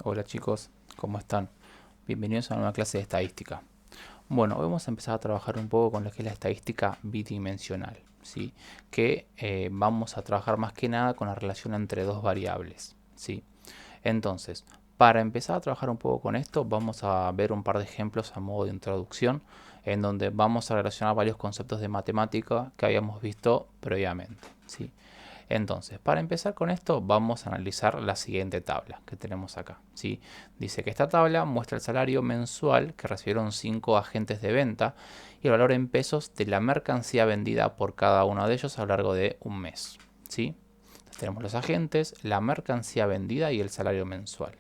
Hola chicos, ¿cómo están? Bienvenidos a una nueva clase de estadística. Bueno, hoy vamos a empezar a trabajar un poco con lo que es la estadística bidimensional, ¿sí? Que vamos a trabajar más que nada con la relación entre dos variables, ¿sí? Entonces, para empezar a trabajar un poco con esto, vamos a ver un par de ejemplos a modo de introducción, en donde vamos a relacionar varios conceptos de matemática que habíamos visto previamente, ¿sí? Entonces, para empezar con esto, vamos a analizar la siguiente tabla que tenemos acá, ¿sí? Dice que esta tabla muestra el salario mensual que recibieron 5 agentes de venta y el valor en pesos de la mercancía vendida por cada uno de ellos a lo largo de un mes, ¿sí? Entonces, tenemos los agentes, la mercancía vendida y el salario mensual.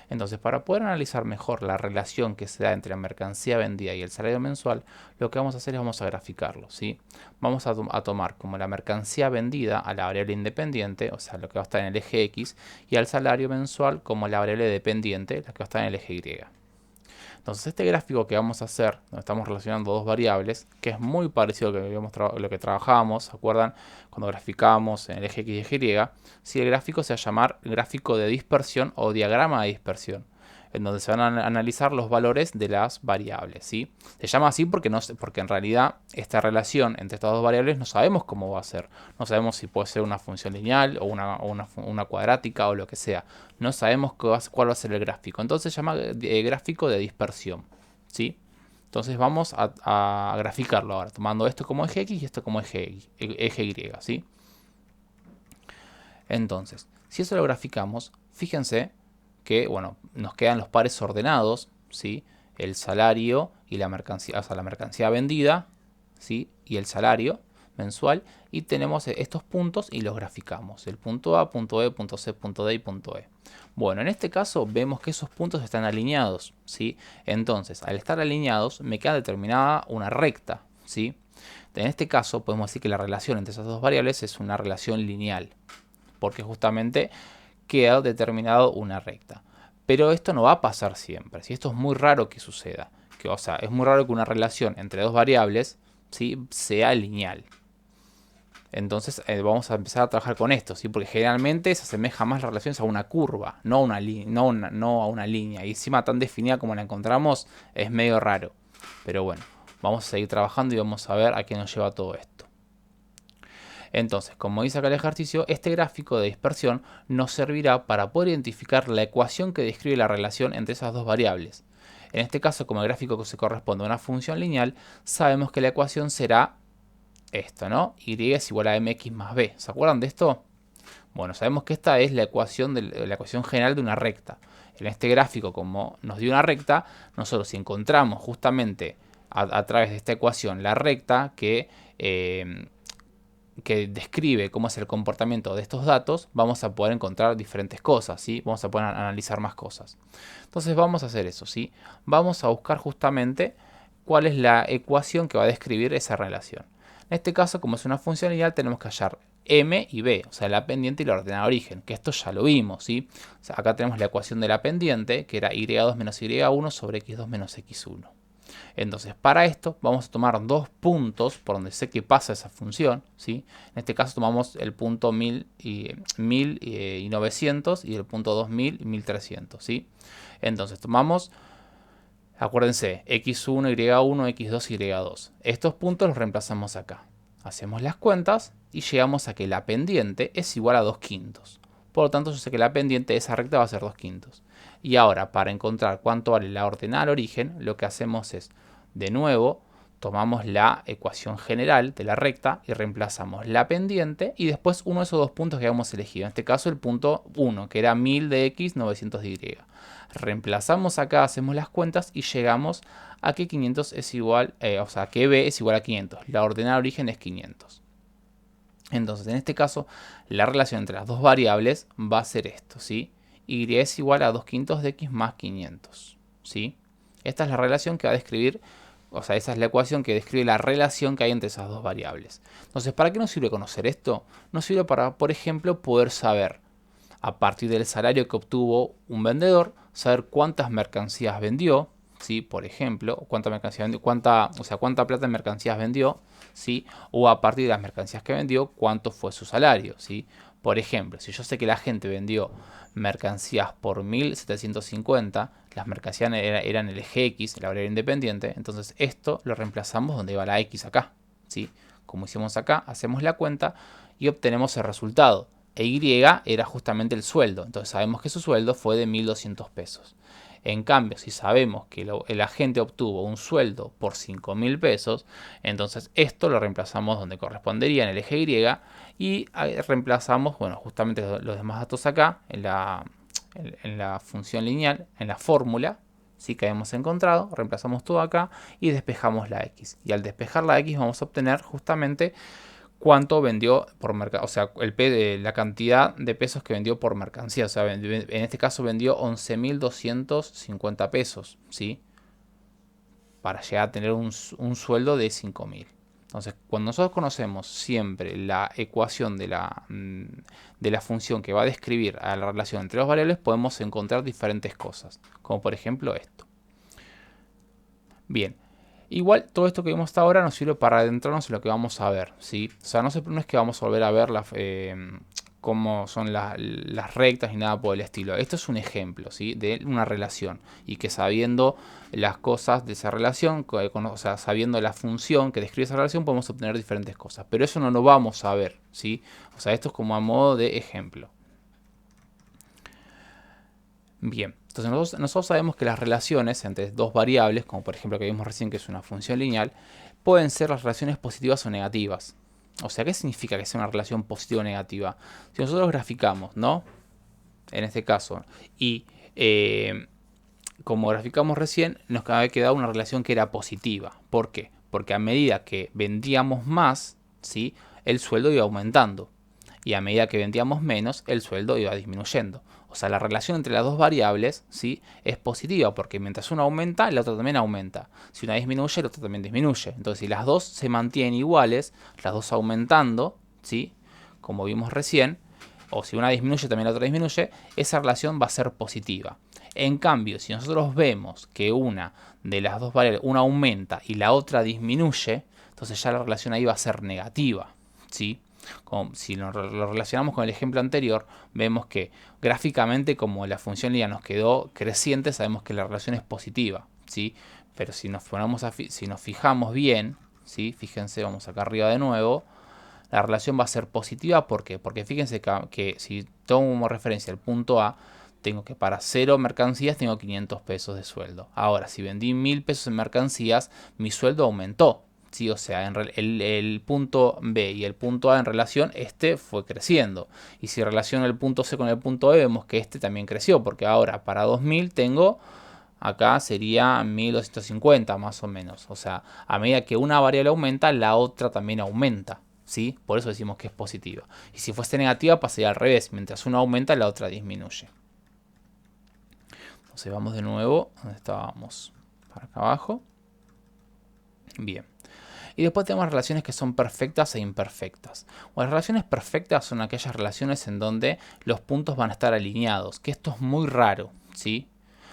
Entonces, para poder analizar mejor la relación que se da entre la mercancía vendida y el salario mensual, lo que vamos a hacer es vamos a graficarlo, ¿sí? Vamos a tomar como la mercancía vendida a la variable independiente, o sea, lo que va a estar en el eje X, y al salario mensual como la variable dependiente, la que va a estar en el eje Y. Entonces, este gráfico que vamos a hacer, donde estamos relacionando dos variables, que es muy parecido a lo que trabajábamos, ¿se acuerdan? Cuando graficábamos en el eje X y eje Y, si el gráfico se va a llamar gráfico de dispersión o diagrama de dispersión, en donde se van a analizar los valores de las variables, ¿sí? Se llama así porque en realidad esta relación entre estas dos variables no sabemos cómo va a ser. No sabemos si puede ser una función lineal o una cuadrática o lo que sea. No sabemos cuál va a ser el gráfico. Entonces se llama gráfico de dispersión, ¿sí? Entonces vamos a graficarlo ahora, tomando esto como eje X y esto como eje Y, ¿sí? Entonces, si eso lo graficamos, fíjense que, bueno, nos quedan los pares ordenados, ¿sí? El salario y la mercancía, o sea, la mercancía vendida, ¿sí? Y el salario mensual. Y tenemos estos puntos y los graficamos. El punto A, punto B, punto C, punto D y punto E. Bueno, en este caso vemos que esos puntos están alineados, ¿sí? Entonces, al estar alineados, me queda determinada una recta, ¿sí? En este caso, podemos decir que la relación entre esas dos variables es una relación lineal, porque justamente queda determinado una recta. Pero esto no va a pasar siempre, ¿sí? Esto es muy raro que suceda. O sea, es muy raro que una relación entre dos variables, ¿sí?, sea lineal. Entonces vamos a empezar a trabajar con esto, ¿sí? Porque generalmente se asemeja más las relaciones a una curva, no a una línea. Y encima tan definida como la encontramos es medio raro. Pero bueno, vamos a seguir trabajando y vamos a ver a qué nos lleva todo esto. Entonces, como dice acá el ejercicio, este gráfico de dispersión nos servirá para poder identificar la ecuación que describe la relación entre esas dos variables. En este caso, como el gráfico se corresponde a una función lineal, sabemos que la ecuación será esto, ¿no? Y es igual a mx más b. ¿Se acuerdan de esto? Bueno, sabemos que esta es la ecuación general de una recta. En este gráfico, como nos dio una recta, nosotros si encontramos justamente a través de esta ecuación la recta que describe cómo es el comportamiento de estos datos, vamos a poder encontrar diferentes cosas, ¿sí? Vamos a poder analizar más cosas. Entonces vamos a hacer eso, ¿sí? Vamos a buscar justamente cuál es la ecuación que va a describir esa relación. En este caso, como es una función lineal, tenemos que hallar m y b, o sea, la pendiente y la ordenada de origen, que esto ya lo vimos, ¿sí? O sea, acá tenemos la ecuación de la pendiente, que era y2 menos y1 sobre x2 menos x1. Entonces, para esto vamos a tomar dos puntos por donde sé que pasa esa función, ¿sí? En este caso tomamos el punto 1000 y 900 y el punto 2000 y 1300, ¿sí? Entonces tomamos, acuérdense, x1, y1, x2, y2. Estos puntos los reemplazamos acá. Hacemos las cuentas y llegamos a que la pendiente es igual a 2 quintos. Por lo tanto, yo sé que la pendiente de esa recta va a ser 2 quintos. Y ahora, para encontrar cuánto vale la ordenada al origen, lo que hacemos es, de nuevo, tomamos la ecuación general de la recta y reemplazamos la pendiente y después uno de esos dos puntos que habíamos elegido. En este caso, el punto 1, que era 1000 de x, 900 de y. Reemplazamos acá, hacemos las cuentas y llegamos a que 500 es igual, o sea, que b es igual a 500. La ordenada al origen es 500. Entonces, en este caso, la relación entre las dos variables va a ser esto, ¿sí? Y es igual a 2 quintos de x más 500, ¿sí? Esta es la relación que va a describir, o sea, esa es la ecuación que describe la relación que hay entre esas dos variables. Entonces, ¿para qué nos sirve conocer esto? Nos sirve para, por ejemplo, poder saber, a partir del salario que obtuvo un vendedor, saber cuántas mercancías vendió, ¿sí? Por ejemplo, cuánta mercancía vendió, cuánta plata en mercancías vendió, ¿sí? O a partir de las mercancías que vendió, cuánto fue su salario, ¿sí? Por ejemplo, si yo sé que la gente vendió mercancías por 1750, las mercancías eran el eje X, la variable independiente, entonces esto lo reemplazamos donde va la X acá, ¿sí? Como hicimos acá, hacemos la cuenta y obtenemos el resultado. E Y era justamente el sueldo, entonces sabemos que su sueldo fue de 1200 pesos. En cambio, si sabemos que el agente obtuvo un sueldo por 5000 pesos, entonces esto lo reemplazamos donde correspondería en el eje Y reemplazamos, bueno, justamente los demás datos acá en la función lineal, en la fórmula, ¿sí? Que habíamos encontrado, reemplazamos todo acá y despejamos la X. Y al despejar la X vamos a obtener justamente cuánto vendió por mercancía, o sea, la cantidad de pesos que vendió por mercancía. O sea, en este caso vendió 11.250 pesos, ¿sí? Para llegar a tener un sueldo de 5.000. Entonces, cuando nosotros conocemos siempre la ecuación de la función que va a describir a la relación entre dos variables, podemos encontrar diferentes cosas, como por ejemplo esto. Bien, igual todo esto que vimos hasta ahora nos sirve para adentrarnos en lo que vamos a ver, ¿sí? O sea, no es que vamos a volver a ver cómo son las rectas ni nada por el estilo. Esto es un ejemplo, ¿sí? De una relación y que sabiendo las cosas de esa relación, o sea, sabiendo la función que describe esa relación, podemos obtener diferentes cosas. Pero eso no lo vamos a ver, ¿sí? O sea, esto es como a modo de ejemplo. Bien, entonces nosotros sabemos que las relaciones entre dos variables, como por ejemplo que vimos recién que es una función lineal, pueden ser las relaciones positivas o negativas. O sea, ¿qué significa que sea una relación positiva o negativa? Si nosotros graficamos, ¿no? En este caso, y como graficamos recién, nos había quedado una relación que era positiva. ¿Por qué? Porque a medida que vendíamos más, ¿sí? El sueldo iba aumentando. Y a medida que vendíamos menos, el sueldo iba disminuyendo. O sea, la relación entre las dos variables, ¿sí? Es positiva porque mientras una aumenta, la otra también aumenta. Si una disminuye, la otra también disminuye. Entonces, si las dos se mantienen iguales, las dos aumentando, ¿sí? Como vimos recién, o si una disminuye, también la otra disminuye, esa relación va a ser positiva. En cambio, si nosotros vemos que una de las dos variables, una aumenta y la otra disminuye, entonces ya la relación ahí va a ser negativa, ¿sí? Si lo relacionamos con el ejemplo anterior, vemos que gráficamente como la función lineal nos quedó creciente, sabemos que la relación es positiva, ¿sí? Pero si nos fijamos bien, ¿sí? Fíjense, vamos acá arriba de nuevo, la relación va a ser positiva. ¿Por qué? Porque fíjense que si tomo como referencia el punto A, tengo que para 0 mercancías tengo 500 pesos de sueldo. Ahora, si vendí 1000 pesos en mercancías, mi sueldo aumentó. ¿Sí? O sea, el punto B y el punto A en relación, este fue creciendo. Y si relaciono el punto C con el punto B, vemos que este también creció, porque ahora para 2000 tengo, acá sería 1250 más o menos. O sea, a medida que una variable aumenta, la otra también aumenta. ¿Sí? Por eso decimos que es positiva. Y si fuese negativa, pasaría al revés. Mientras una aumenta, la otra disminuye. Entonces vamos de nuevo donde estábamos, para acá abajo. Bien. Y después tenemos relaciones que son perfectas e imperfectas. Bueno, las relaciones perfectas son aquellas relaciones en donde los puntos van a estar alineados, que esto es muy raro, ¿sí?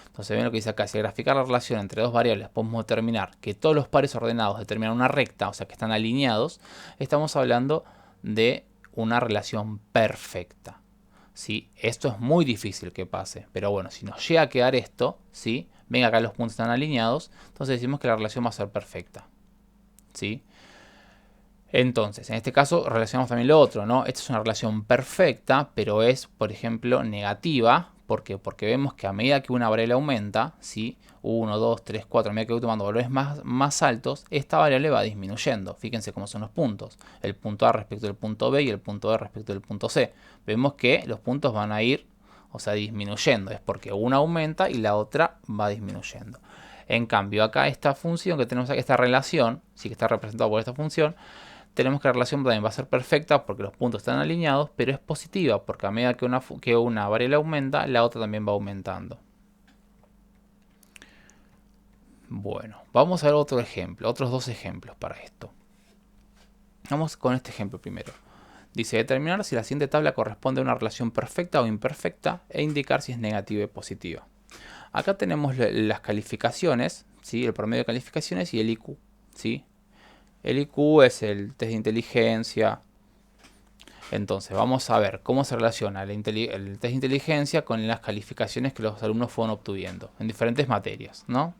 Entonces ven lo que dice acá, si al graficar la relación entre dos variables podemos determinar que todos los pares ordenados determinan una recta, o sea que están alineados, estamos hablando de una relación perfecta, ¿sí? Esto es muy difícil que pase, pero bueno, si nos llega a quedar esto, ¿sí? Ven acá los puntos están alineados, entonces decimos que la relación va a ser perfecta, ¿sí? Entonces, en este caso relacionamos también lo otro, ¿no? Esta es una relación perfecta, pero es, por ejemplo, negativa. ¿Por qué? Porque vemos que a medida que una variable aumenta, ¿sí? 1, 2, 3, 4, a medida que voy tomando valores más altos, esta variable va disminuyendo. Fíjense cómo son los puntos. El punto A respecto del punto B y el punto B respecto del punto C. Vemos que los puntos van a ir, o sea, disminuyendo. Es porque una aumenta y la otra va disminuyendo. En cambio, acá esta función que tenemos aquí, esta relación, sí que está representada por esta función, tenemos que la relación también va a ser perfecta porque los puntos están alineados, pero es positiva porque a medida que una variable aumenta, la otra también va aumentando. Bueno, vamos a ver otro ejemplo, otros dos ejemplos para esto. Vamos con este ejemplo primero. Dice determinar si la siguiente tabla corresponde a una relación perfecta o imperfecta e indicar si es negativa o positiva. Acá tenemos las calificaciones, ¿sí? El promedio de calificaciones y el IQ, ¿sí? El IQ es el test de inteligencia. Entonces, vamos a ver cómo se relaciona el test de inteligencia con las calificaciones que los alumnos fueron obteniendo en diferentes materias, ¿no?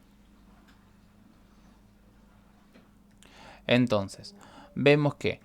Entonces, vemos que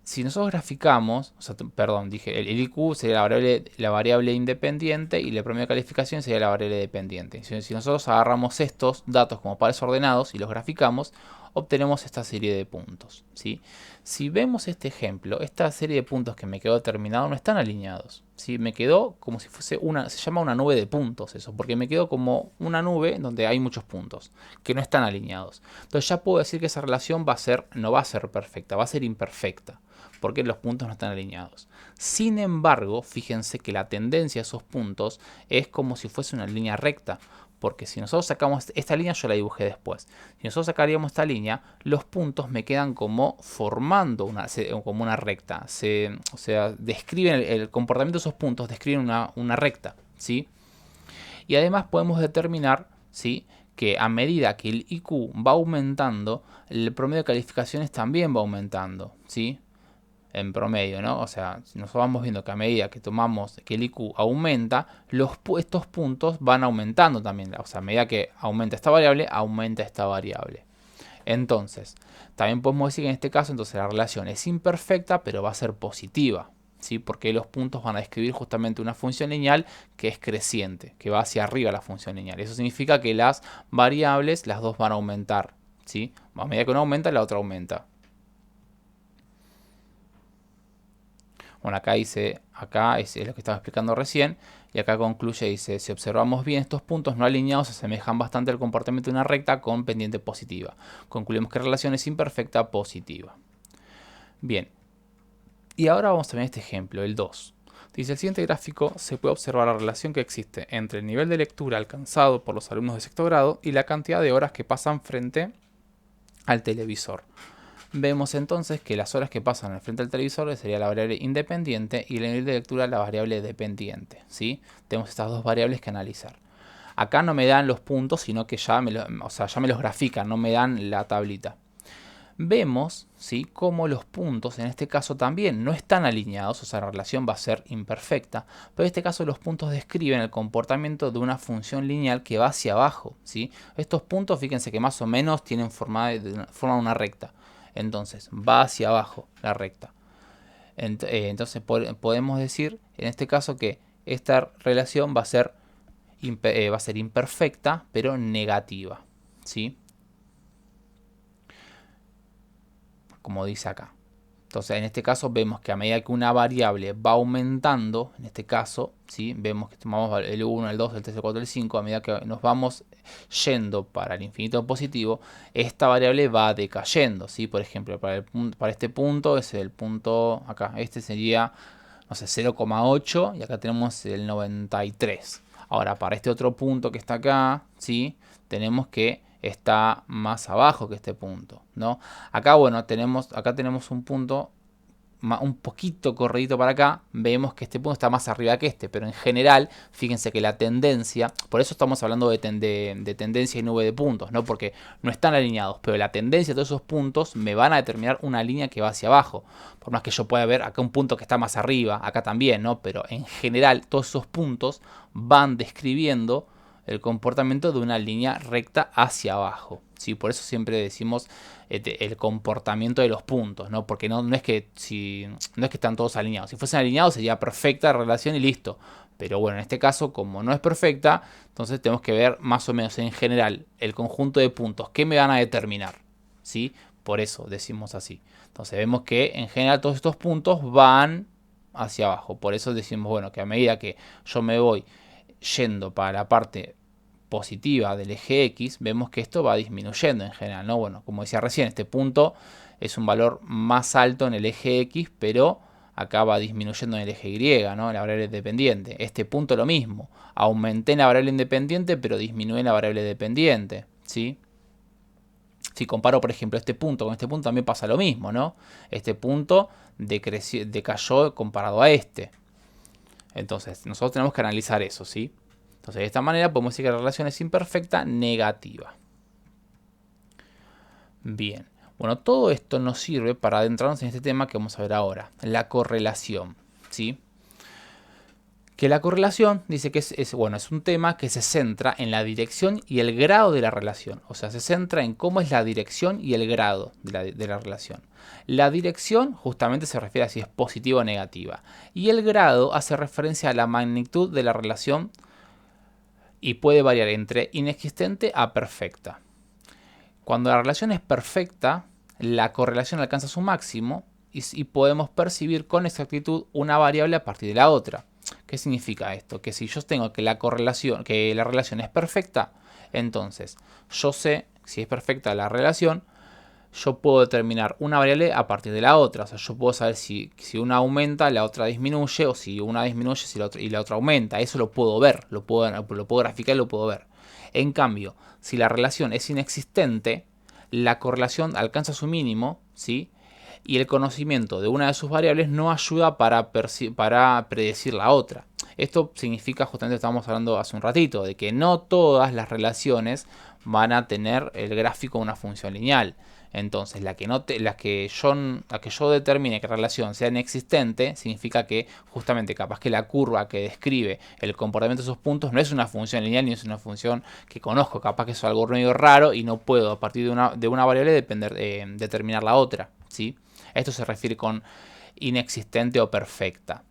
si nosotros graficamos, o sea, perdón, dije, el IQ sería la variable independiente y el promedio de calificación sería la variable dependiente. Si nosotros agarramos estos datos como pares ordenados y los graficamos, obtenemos esta serie de puntos, ¿sí? Si vemos este ejemplo, esta serie de puntos que me quedó determinado no están alineados, ¿sí? Me quedó como si fuese se llama una nube de puntos eso, porque me quedó como una nube donde hay muchos puntos que no están alineados. Entonces ya puedo decir que esa relación no va a ser perfecta, va a ser imperfecta, porque los puntos no están alineados. Sin embargo, fíjense que la tendencia a esos puntos es como si fuese una línea recta, porque si nosotros sacamos esta línea, yo la dibujé después. Si nosotros sacaríamos esta línea, los puntos me quedan como formando como una recta. O sea, describen el comportamiento de esos puntos, describen una recta, ¿sí? Y además podemos determinar, ¿sí?, que a medida que el IQ va aumentando, el promedio de calificaciones también va aumentando, ¿sí? En promedio, ¿no? O sea, si nosotros vamos viendo que a medida que que el IQ aumenta, estos puntos van aumentando también. O sea, a medida que aumenta esta variable, aumenta esta variable. Entonces, también podemos decir que en este caso, entonces la relación es imperfecta, pero va a ser positiva, ¿sí? Porque los puntos van a describir justamente una función lineal que es creciente, que va hacia arriba la función lineal. Eso significa que las variables, las dos van a aumentar, ¿sí? A medida que una aumenta, la otra aumenta. Bueno, acá dice, acá es lo que estaba explicando recién, y acá concluye, dice, si observamos bien estos puntos no alineados se asemejan bastante al comportamiento de una recta con pendiente positiva. Concluimos que la relación es imperfecta positiva. Bien, y ahora vamos a ver este ejemplo, el 2. Dice, el siguiente gráfico se puede observar la relación que existe entre el nivel de lectura alcanzado por los alumnos de sexto grado y la cantidad de horas que pasan frente al televisor. Vemos entonces que las horas que pasan al frente del televisor sería la variable independiente y el nivel de lectura la variable dependiente, ¿sí? Tenemos estas dos variables que analizar. Acá no me dan los puntos, sino que ya me los grafican, no me dan la tablita. Vemos, ¿sí?, cómo los puntos en este caso también no están alineados, o sea, la relación va a ser imperfecta, pero en este caso los puntos describen el comportamiento de una función lineal que va hacia abajo, ¿sí? Estos puntos, fíjense que más o menos tienen forman una recta. Entonces, va hacia abajo la recta. Entonces, podemos decir, en este caso, que esta relación va a ser imperfecta, pero negativa, ¿sí? Como dice acá. Entonces, en este caso vemos que a medida que una variable va aumentando, en este caso, ¿sí?, vemos que tomamos el 1, el 2, el 3, el 4, el 5, a medida que nos vamos yendo para el infinito positivo, esta variable va decayendo, ¿sí? Por ejemplo, para este punto es el punto, acá, este sería, no sé, 0,8 y acá tenemos el 93. Ahora, para este otro punto que está acá, ¿sí?, tenemos que está más abajo que este punto, ¿no? Acá, bueno, acá tenemos un punto un poquito corridito para acá, vemos que este punto está más arriba que este, pero en general, fíjense que la tendencia, por eso estamos hablando de tendencia y nube de puntos, ¿no? Porque no están alineados, pero la tendencia de todos esos puntos me van a determinar una línea que va hacia abajo. Por más que yo pueda ver acá un punto que está más arriba, acá también, ¿no? Pero en general, todos esos puntos van describiendo el comportamiento de una línea recta hacia abajo, ¿sí? Por eso siempre decimos el comportamiento de los puntos, ¿no? Porque no es que están todos alineados. Si fuesen alineados sería perfecta relación y listo. Pero bueno, en este caso, como no es perfecta, entonces tenemos que ver más o menos en general el conjunto de puntos que me van a determinar, ¿sí? Por eso decimos así. Entonces vemos que en general todos estos puntos van hacia abajo. Por eso decimos, bueno, que a medida que yo me voy yendo para la parte positiva del eje X, vemos que esto va disminuyendo en general, ¿no? Bueno, como decía recién, este punto es un valor más alto en el eje X, pero acá va disminuyendo en el eje Y, ¿no? La variable dependiente. Este punto lo mismo. Aumenté en la variable independiente, pero disminuí en la variable dependiente, ¿sí? Si comparo, por ejemplo, este punto con este punto, también pasa lo mismo, ¿no? Este punto decayó comparado a este. Entonces, nosotros tenemos que analizar eso, ¿sí? Entonces, de esta manera podemos decir que la relación es imperfecta negativa. Bien. Bueno, todo esto nos sirve para adentrarnos en este tema que vamos a ver ahora, la correlación, ¿sí? Que la correlación dice que es un tema que se centra en la dirección y el grado de la relación. O sea, se centra en cómo es la dirección y el grado de la relación. La dirección justamente se refiere a si es positiva o negativa. Y el grado hace referencia a la magnitud de la relación y puede variar entre inexistente a perfecta. Cuando la relación es perfecta, la correlación alcanza su máximo y podemos percibir con exactitud una variable a partir de la otra. ¿Qué significa esto? Que si yo tengo que la relación es perfecta, entonces yo sé si es perfecta la relación, yo puedo determinar una variable a partir de la otra. O sea, yo puedo saber si una aumenta, la otra disminuye, o si una disminuye y la otra aumenta. Eso lo puedo ver, lo puedo graficar y lo puedo ver. En cambio, si la relación es inexistente, la correlación alcanza su mínimo, ¿sí? Y el conocimiento de una de sus variables no ayuda para predecir la otra. Esto significa, justamente estábamos hablando hace un ratito, de que no todas las relaciones van a tener el gráfico de una función lineal. Entonces, la que yo determine que la relación sea inexistente, significa que justamente capaz que la curva que describe el comportamiento de esos puntos no es una función lineal ni es una función que conozco. Capaz que es algo medio raro y no puedo a partir de una variable determinar la otra, ¿sí? Esto se refiere con inexistente o perfecta.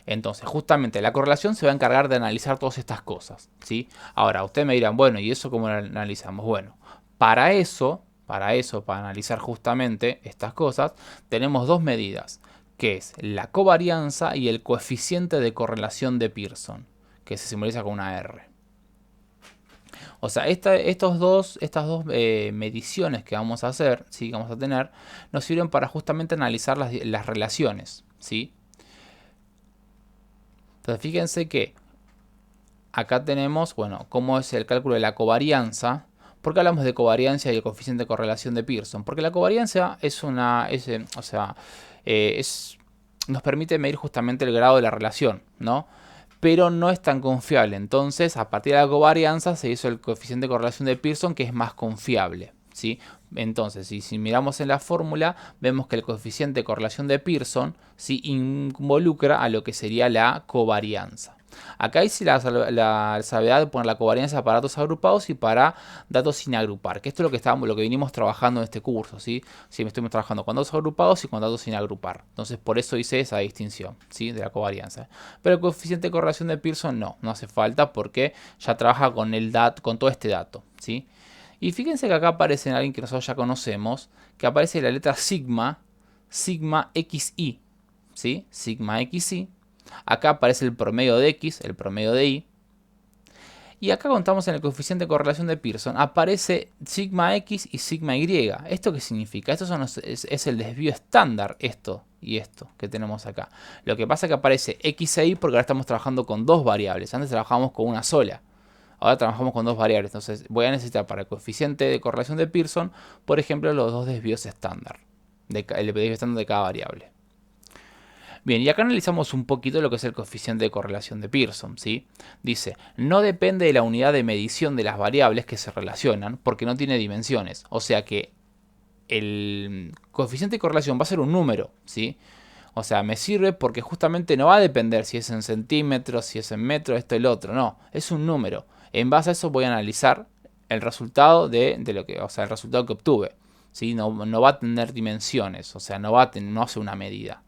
Entonces, justamente la correlación se va a encargar de analizar todas estas cosas, ¿sí? Ahora, ustedes me dirán, bueno, ¿y eso cómo lo analizamos? Bueno, para analizar justamente estas cosas, tenemos dos medidas, que es la covarianza y el coeficiente de correlación de Pearson, que se simboliza con una R. O sea, estas dos mediciones que vamos a hacer, ¿sí? Que vamos a tener, nos sirven para justamente analizar las relaciones, ¿sí? Entonces, fíjense que acá tenemos, bueno, cómo es el cálculo de la covarianza. ¿Por qué hablamos de covarianza y el coeficiente de correlación de Pearson? Porque la covarianza nos permite medir justamente el grado de la relación, ¿no? Pero no es tan confiable. Entonces, a partir de la covarianza se hizo el coeficiente de correlación de Pearson, que es más confiable, ¿sí? Entonces, si miramos en la fórmula, vemos que el coeficiente de correlación de Pearson, ¿sí?, involucra a lo que sería la covarianza. Acá hice la salvedad de poner la covarianza para datos agrupados y para datos sin agrupar, que esto es lo que vinimos trabajando en este curso, ¿sí? Estuvimos trabajando con datos agrupados y con datos sin agrupar. Entonces, por eso hice esa distinción, ¿sí?, de la covarianza. Pero el coeficiente de correlación de Pearson no hace falta porque ya trabaja con todo este dato, ¿sí? Y fíjense que acá aparece alguien que nosotros ya conocemos, que aparece la letra sigma xi, ¿sí? Sigma xi. Acá aparece el promedio de x, el promedio de y. Y acá contamos en el coeficiente de correlación de Pearson, aparece sigma x y sigma y. ¿Esto qué significa? Esto es el desvío estándar, esto y esto que tenemos acá. Lo que pasa es que aparece x e y porque ahora estamos trabajando con dos variables. Antes trabajábamos con una sola. Ahora trabajamos con dos variables. Entonces voy a necesitar para el coeficiente de correlación de Pearson, por ejemplo, los dos desvíos estándar. El desvío estándar de cada variable. Bien, y acá analizamos un poquito lo que es el coeficiente de correlación de Pearson, ¿sí? Dice, no depende de la unidad de medición de las variables que se relacionan porque no tiene dimensiones. O sea que el coeficiente de correlación va a ser un número, ¿sí? O sea, me sirve porque justamente no va a depender si es en centímetros, si es en metros, esto y lo otro. No, es un número. En base a eso voy a analizar el resultado el resultado que obtuve, ¿sí? No va a tener dimensiones, o sea, no hace una medida,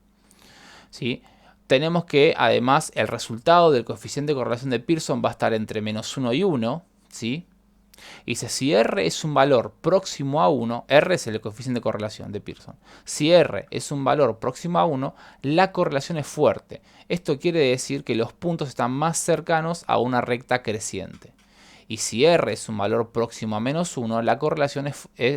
¿sí? Tenemos que además el resultado del coeficiente de correlación de Pearson va a estar entre -1 y 1, ¿sí? Y dice, si R es un valor próximo a 1, R es el coeficiente de correlación de Pearson. Si R es un valor próximo a 1, la correlación es fuerte. Esto quiere decir que los puntos están más cercanos a una recta creciente. Y si R es un valor próximo a -1, la correlación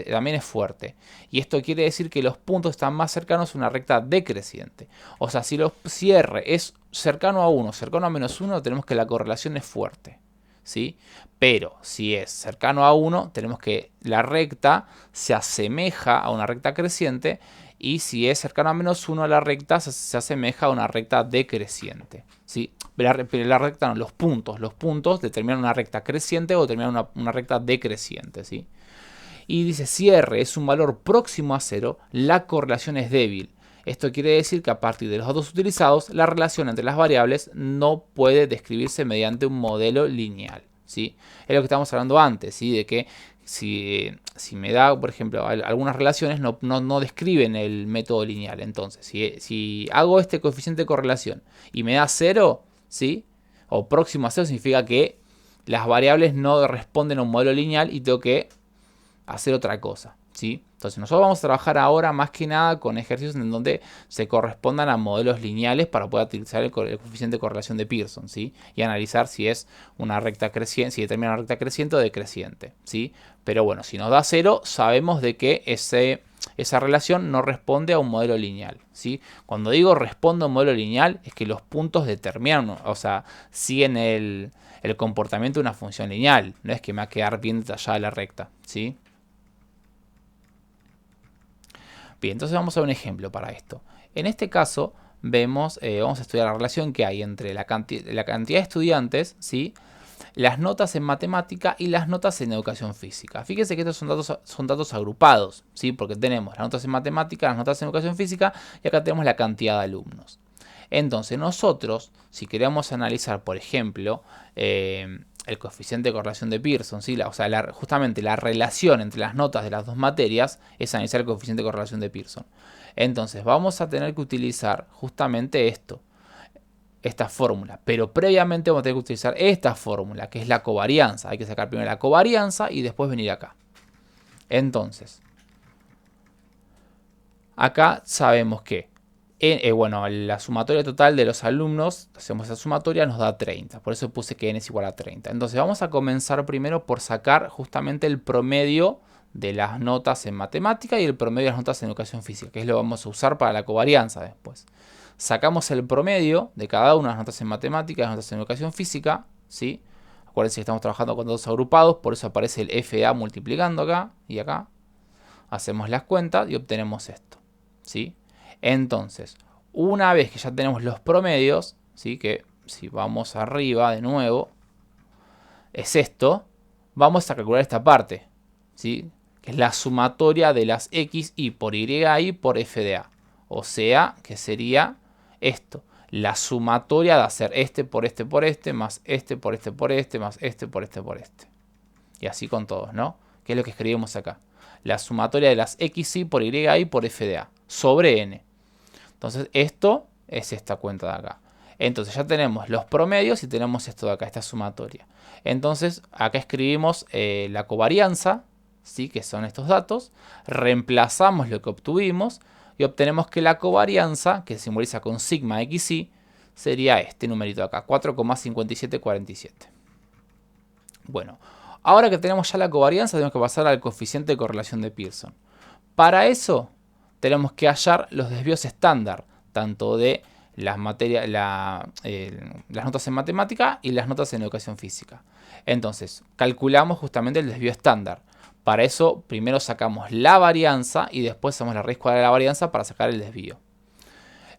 también es fuerte. Y esto quiere decir que los puntos están más cercanos a una recta decreciente. O sea, si R es cercano a 1, cercano a -1, tenemos que la correlación es fuerte, ¿sí? Pero si es cercano a 1, tenemos que la recta se asemeja a una recta creciente. Y si es cercano a -1, la recta se asemeja a una recta decreciente, ¿sí? La recta no, los puntos determinan una recta creciente o determinan una recta decreciente, ¿sí? Y dice, si R es un valor próximo a 0, la correlación es débil. Esto quiere decir que a partir de los datos utilizados, la relación entre las variables no puede describirse mediante un modelo lineal, ¿sí? Es lo que estábamos hablando antes, ¿sí? De que si me da, por ejemplo, algunas relaciones no describen el método lineal. Entonces, si hago este coeficiente de correlación y me da 0, ¿sí? O próximo a 0, significa que las variables no responden a un modelo lineal y tengo que hacer otra cosa, ¿sí? Entonces nosotros vamos a trabajar ahora más que nada con ejercicios en donde se correspondan a modelos lineales para poder utilizar el coeficiente de correlación de Pearson, ¿sí? Y analizar si es una recta creciente, si determina una recta creciente o decreciente, ¿sí? Pero bueno, si nos da 0, sabemos de que esa relación no responde a un modelo lineal, ¿sí? Cuando digo responde a un modelo lineal, es que los puntos determinan, o sea, siguen el comportamiento de una función lineal. No es que me va a quedar bien detallada la recta, ¿sí? Bien, entonces vamos a ver un ejemplo para esto. En este caso, vamos a estudiar la relación que hay entre la cantidad de estudiantes, ¿sí? Las notas en matemática y las notas en educación física. Fíjense que estos son datos agrupados, ¿sí? Porque tenemos las notas en matemática, las notas en educación física y acá tenemos la cantidad de alumnos. Entonces nosotros, si queremos analizar, por ejemplo, el coeficiente de correlación de Pearson, ¿sí? Justamente la relación entre las notas de las dos materias es analizar el coeficiente de correlación de Pearson. Entonces vamos a tener que utilizar justamente esta fórmula, pero previamente vamos a tener que utilizar esta fórmula, que es la covarianza. Hay que sacar primero la covarianza y después venir acá. Entonces, acá sabemos que bueno, la sumatoria total de los alumnos, hacemos esa sumatoria, nos da 30. Por eso puse que n es igual a 30. Entonces vamos a comenzar primero por sacar justamente el promedio de las notas en matemática y el promedio de las notas en educación física, que es lo que vamos a usar para la covarianza después. Sacamos el promedio de cada una de las notas en matemática y las notas en educación física, ¿sí? Acuérdense que estamos trabajando con datos agrupados, por eso aparece el FA multiplicando acá y acá. Hacemos las cuentas y obtenemos esto, ¿sí? Entonces, una vez que ya tenemos los promedios, ¿sí? Que si vamos arriba de nuevo, es esto, vamos a calcular esta parte, ¿sí? Que es la sumatoria de las xy por yi por f de a. O sea, que sería esto, la sumatoria de hacer este por este, más este por este, más este por este. Y así con todos, ¿no? Que es lo que escribimos acá. La sumatoria de las xy por yi por f de a sobre n. Entonces esto es esta cuenta de acá. Entonces ya tenemos los promedios y tenemos esto de acá, esta sumatoria. Entonces acá escribimos la covarianza, ¿sí? Que son estos datos. Reemplazamos lo que obtuvimos y obtenemos que la covarianza, que se simboliza con sigma xy, sería este numerito de acá, 4,5747. Bueno, ahora que tenemos ya la covarianza, tenemos que pasar al coeficiente de correlación de Pearson. Para eso tenemos que hallar los desvíos estándar, tanto de las notas en matemática y las notas en educación física. Entonces, calculamos justamente el desvío estándar. Para eso, primero sacamos la varianza y después hacemos la raíz cuadrada de la varianza para sacar el desvío.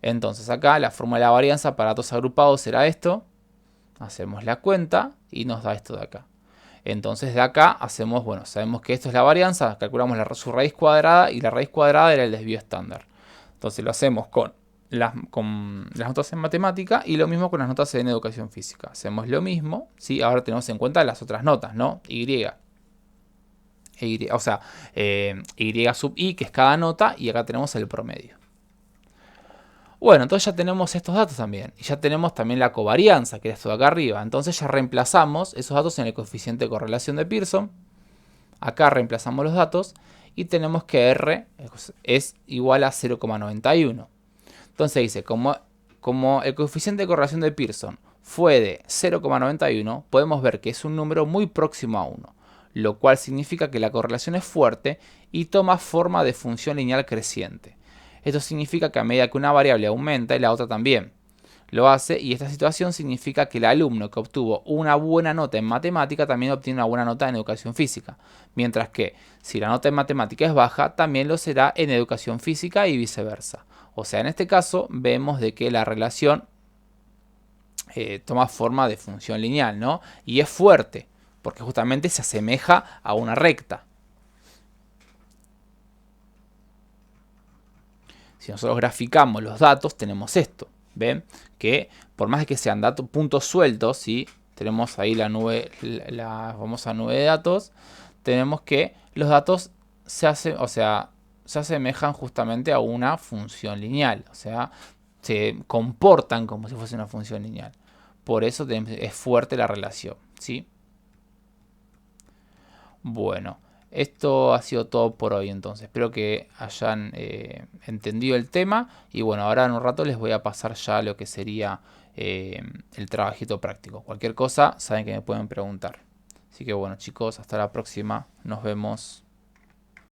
Entonces, acá la fórmula de la varianza para datos agrupados será esto. Hacemos la cuenta y nos da esto de acá. Entonces de acá hacemos, bueno, sabemos que esto es la varianza, calculamos su raíz cuadrada y la raíz cuadrada era el desvío estándar. Entonces lo hacemos con las notas en matemática y lo mismo con las notas en educación física. Hacemos lo mismo, ¿sí? Ahora tenemos en cuenta las otras notas, ¿no? O sea, y sub i, que es cada nota, y acá tenemos el promedio. Bueno, entonces ya tenemos estos datos también. Y ya tenemos también la covarianza, que es esto de acá arriba. Entonces ya reemplazamos esos datos en el coeficiente de correlación de Pearson. Acá reemplazamos los datos y tenemos que R es igual a 0,91. Entonces dice, como el coeficiente de correlación de Pearson fue de 0,91, podemos ver que es un número muy próximo a 1. Lo cual significa que la correlación es fuerte y toma forma de función lineal creciente. Esto significa que a medida que una variable aumenta, la otra también lo hace, y esta situación significa que el alumno que obtuvo una buena nota en matemática también obtiene una buena nota en educación física, mientras que si la nota en matemática es baja, también lo será en educación física y viceversa. O sea, en este caso vemos de que la relación toma forma de función lineal, ¿no? Y es fuerte, porque justamente se asemeja a una recta. Si nosotros graficamos los datos, tenemos esto. ¿Ven? Que por más de que sean datos, puntos sueltos, ¿sí? Tenemos ahí la nube, la famosa nube de datos. Tenemos que los datos se asemejan justamente a una función lineal. O sea, se comportan como si fuese una función lineal. Por eso es fuerte la relación, ¿sí? Bueno, esto ha sido todo por hoy entonces. Espero que hayan entendido el tema. Y bueno, ahora en un rato les voy a pasar ya lo que sería el trabajito práctico. Cualquier cosa, saben que me pueden preguntar. Así que bueno chicos, hasta la próxima. Nos vemos.